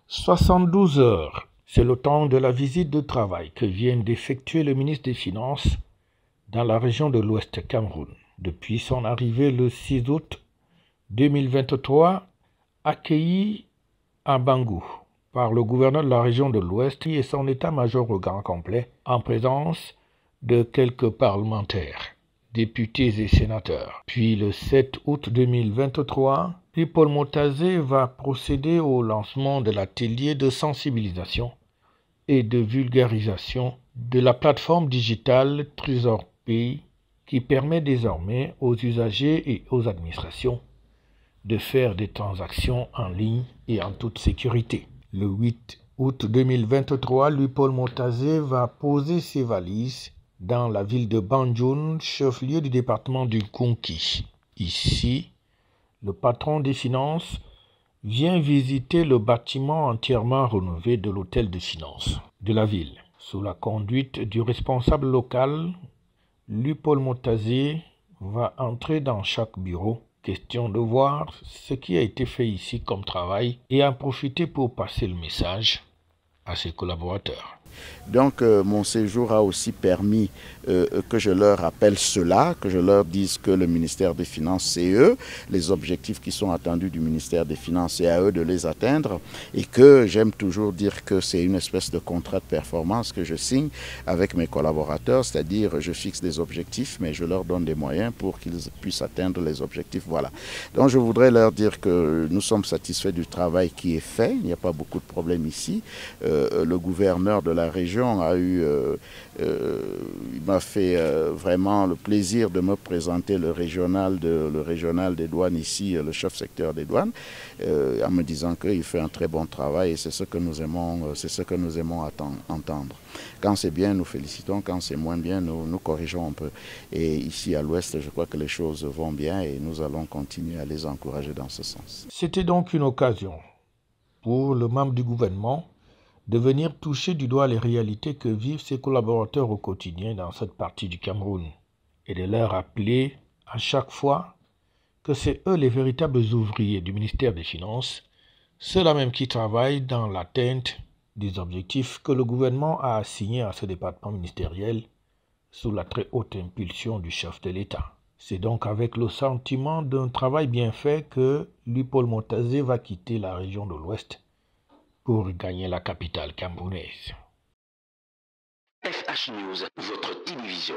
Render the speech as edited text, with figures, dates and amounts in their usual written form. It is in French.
72 heures, c'est le temps de la visite de travail que vient d'effectuer le ministre des Finances dans la région de l'Ouest Cameroun. Depuis son arrivée le 6 août 2023, accueilli à Bangou par le gouverneur de la région de l'Ouest et son état-major au grand complet, en présence de quelques parlementaires, députés et sénateurs. Puis le 7 août 2023, Paul Motazé va procéder au lancement de l'atelier de sensibilisation et de vulgarisation de la plateforme digitale TrésorPay qui permet désormais aux usagers et aux administrations de faire des transactions en ligne et en toute sécurité. Le 8 août 2023, Paul Motazé va poser ses valises dans la ville de Banjoun, chef-lieu du département du Konki. Ici, le patron des finances vient visiter le bâtiment entièrement rénové de l'hôtel de finances de la ville. Sous la conduite du responsable local, Paul Motazé va entrer dans chaque bureau, question de voir ce qui a été fait ici comme travail et en profiter pour passer le message à ses collaborateurs. Donc mon séjour a aussi permis que je leur rappelle cela, que je leur dise que le ministère des Finances, c'est eux, les objectifs qui sont attendus du ministère des Finances, c'est à eux de les atteindre, et que j'aime toujours dire que c'est une espèce de contrat de performance que je signe avec mes collaborateurs, c'est-à-dire je fixe des objectifs, mais je leur donne des moyens pour qu'ils puissent atteindre les objectifs. Voilà. Donc je voudrais leur dire que nous sommes satisfaits du travail qui est fait, il n'y a pas beaucoup de problèmes ici. Le gouverneur de la région il m'a fait vraiment le plaisir de me présenter le régional des douanes ici, le chef secteur des douanes, en me disant qu'il fait un très bon travail et c'est ce que nous aimons, entendre. Quand c'est bien, nous félicitons, quand c'est moins bien, nous corrigeons un peu. Et ici à l'Ouest, je crois que les choses vont bien et nous allons continuer à les encourager dans ce sens. C'était donc une occasion pour le membre du gouvernement de venir toucher du doigt les réalités que vivent ses collaborateurs au quotidien dans cette partie du Cameroun et de leur rappeler à chaque fois que c'est eux les véritables ouvriers du ministère des Finances, ceux-là même qui travaillent dans l'atteinte des objectifs que le gouvernement a assignés à ce département ministériel sous la très haute impulsion du chef de l'État. C'est donc avec le sentiment d'un travail bien fait que Paul Motazé va quitter la région de l'Ouest pour gagner la capitale camerounaise. FH News, votre télévision.